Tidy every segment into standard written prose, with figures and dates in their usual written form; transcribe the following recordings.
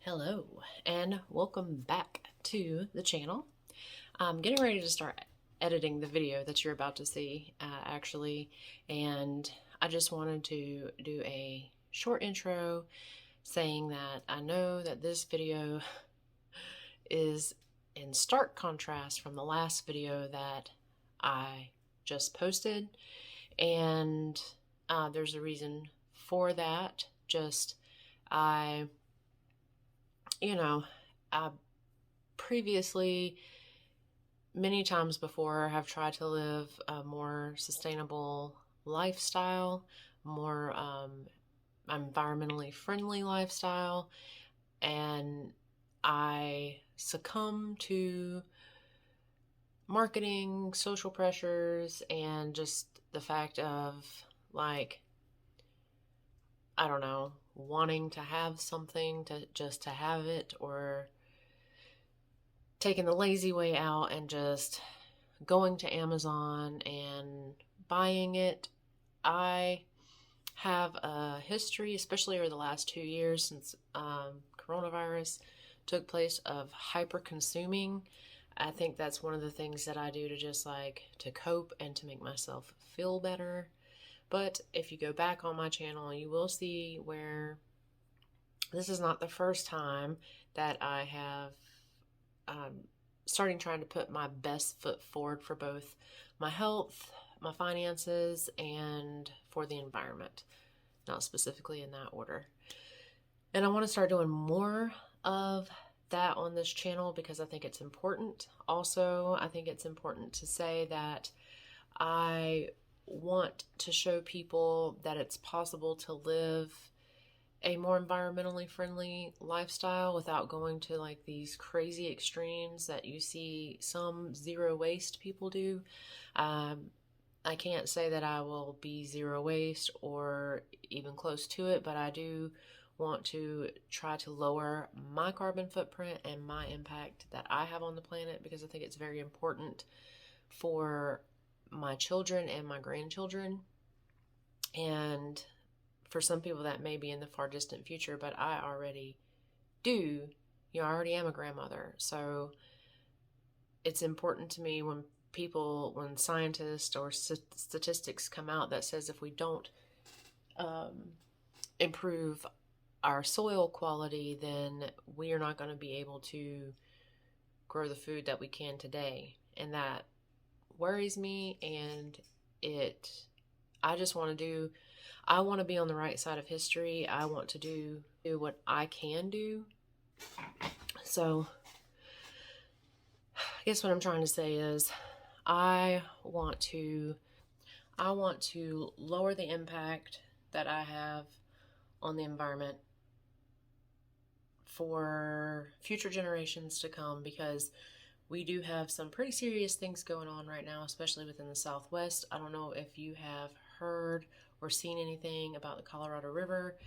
Hello and welcome back to the channel. I'm getting ready to start editing the video that you're about to see actually, and I just wanted to do a short intro saying that I know that this video is in stark contrast from the last video that I just posted, and there's a reason for that. I I previously, many times before, have tried to live a more sustainable lifestyle, more environmentally friendly lifestyle, and I succumb to marketing, social pressures, and just the fact of, like, I don't know, wanting to have something to have it, or taking the lazy way out and just going to Amazon and buying it. I have a history, especially over the last 2 years since coronavirus took place, of hyper consuming. I think that's one of the things that I do to just to cope and to make myself feel better. But if you go back on my channel, you will see where this is not the first time that I have starting trying to put my best foot forward for both my health, my finances, and for the environment. Not specifically in that order. And I want to start doing more of that on this channel because I think it's important. Also, I think it's important to say that I want to show people that it's possible to live a more environmentally friendly lifestyle without going to these crazy extremes that you see some zero waste people do. I can't say that I will be zero waste or even close to it, but I do want to try to lower my carbon footprint and my impact that I have on the planet, because I think it's very important for my children and my grandchildren, and for some people that may be in the far distant future, but I already do. I already am a grandmother, so it's important to me when scientists or statistics come out that says if we don't improve our soil quality, then we are not going to be able to grow the food that we can today, and that worries me. And I want to be on the right side of history. I want to do what I can do. So I guess what I'm trying to say is I want to lower the impact that I have on the environment for future generations to come, because we do have some pretty serious things going on right now, especially within the Southwest. I don't know if you have heard or seen anything about the Colorado River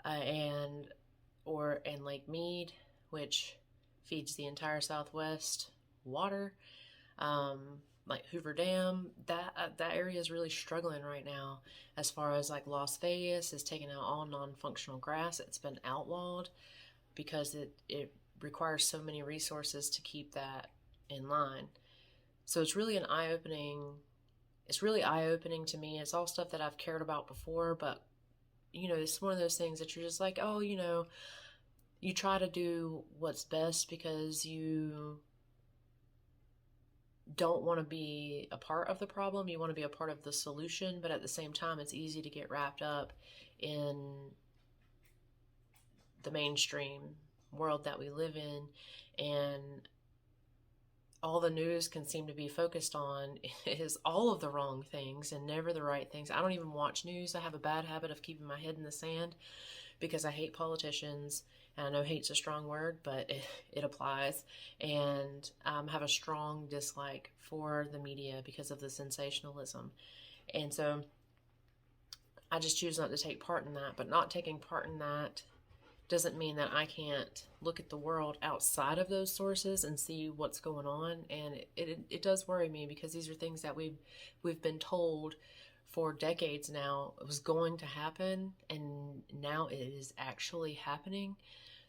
and Lake Mead, which feeds the entire Southwest water. Like Hoover Dam, that area is really struggling right now, as far as Las Vegas is taking out all non-functional grass. It's been outlawed because it requires so many resources to keep that in line. So it's really eye-opening to me. It's all stuff that I've cared about before, but it's one of those things that you're just like, oh, you try to do what's best because you don't want to be a part of the problem. You want to be a part of the solution, but at the same time, it's easy to get wrapped up in the mainstream world that we live in, and all the news can seem to be focused on is all of the wrong things and never the right things. I don't even watch news. I have a bad habit of keeping my head in the sand because I hate politicians. And I know hate's a strong word, but it applies. And have a strong dislike for the media because of the sensationalism. And so I just choose not to take part in that. But not taking part in that doesn't mean that I can't look at the world outside of those sources and see what's going on. And it does worry me, because these are things that we've been told for decades now it was going to happen, and now it is actually happening.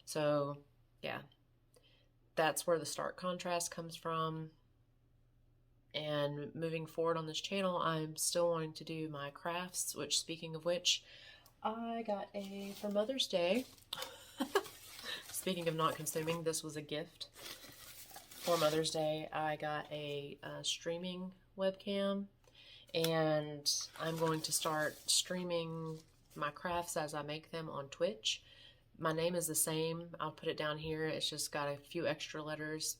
So yeah, that's where the stark contrast comes from. And moving forward on this channel, I'm still wanting to do my crafts, which, speaking of which, I got for Mother's Day. Speaking of not consuming, this was a gift. For Mother's Day, I got a streaming webcam, and I'm going to start streaming my crafts as I make them on Twitch. My name is the same. I'll put it down here. It's just got a few extra letters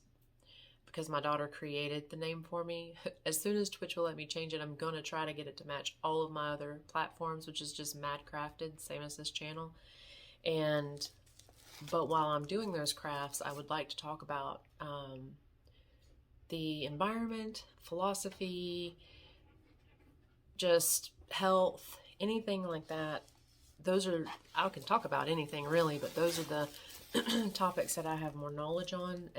because my daughter created the name for me. As soon as Twitch will let me change it, I'm going to try to get it to match all of my other platforms, which is just MaddCraftedd, same as this channel. But while I'm doing those crafts, I would like to talk about the environment, philosophy, just health, anything like that. I can talk about anything really, but those are the topics that I have more knowledge on.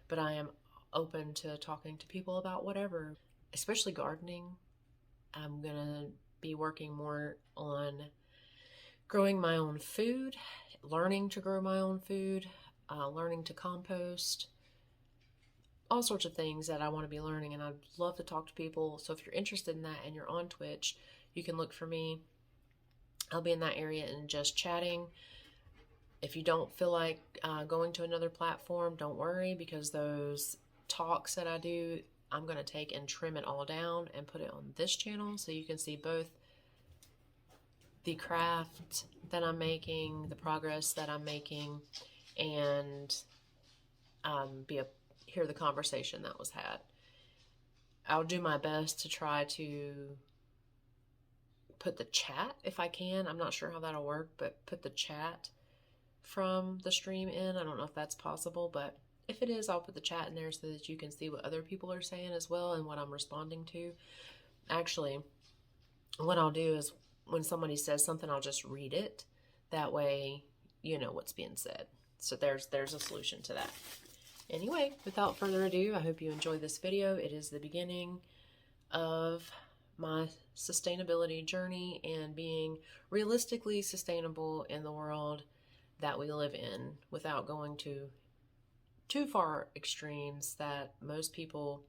But I am open to talking to people about whatever, especially gardening. I'm gonna be working more on growing my own food, learning to grow my own food, learning to compost, all sorts of things that I want to be learning, and I'd love to talk to people. So if you're interested in that and you're on Twitch, you can look for me. I'll be in that area and just chatting. If you don't feel like going to another platform, don't worry, because those talks that I do, I'm going to take and trim it all down and put it on this channel so you can see both the craft that I'm making, the progress that I'm making, and hear the conversation that was had. I'll do my best to try to put the chat if I can. I'm not sure how that'll work, but put the chat from the stream in. I don't know if that's possible, but if it is, I'll put the chat in there so that you can see what other people are saying as well and what I'm responding to. Actually, what I'll do is when somebody says something, I'll just read it. That way you know what's being said. So there's a solution to that. Anyway, without further ado, I hope you enjoyed this video. It is the beginning of my sustainability journey and being realistically sustainable in the world that we live in without going to too far extremes that most people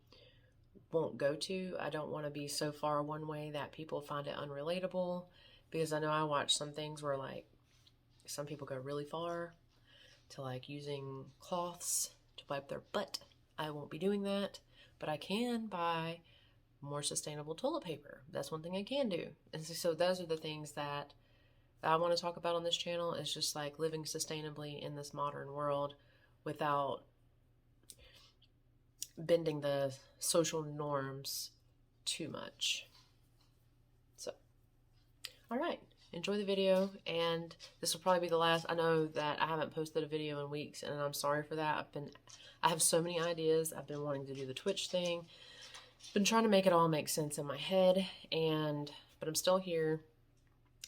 won't go to. I don't want to be so far one way that people find it unrelatable, because I know I watch some things where like some people go really far to like using cloths to wipe their butt. I won't be doing that, but I can buy more sustainable toilet paper. That's one thing I can do. And so those are the things that I want to talk about on this channel, is just like living sustainably in this modern world without bending the social norms too much. So, all right, enjoy the video, and this will probably be the last. I know that I haven't posted a video in weeks, and I'm sorry for that. I have so many ideas. I've been wanting to do the Twitch thing. Been trying to make it all make sense in my head, but I'm still here.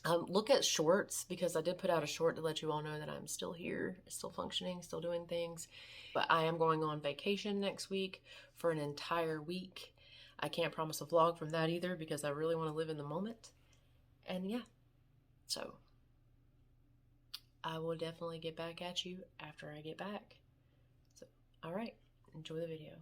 Look at shorts, because I did put out a short to let you all know that I'm still here, still functioning, still doing things. But I am going on vacation next week for an entire week. I can't promise a vlog from that either, because I really want to live in the moment. And yeah, so I will definitely get back at you after I get back. So, all right, enjoy the video.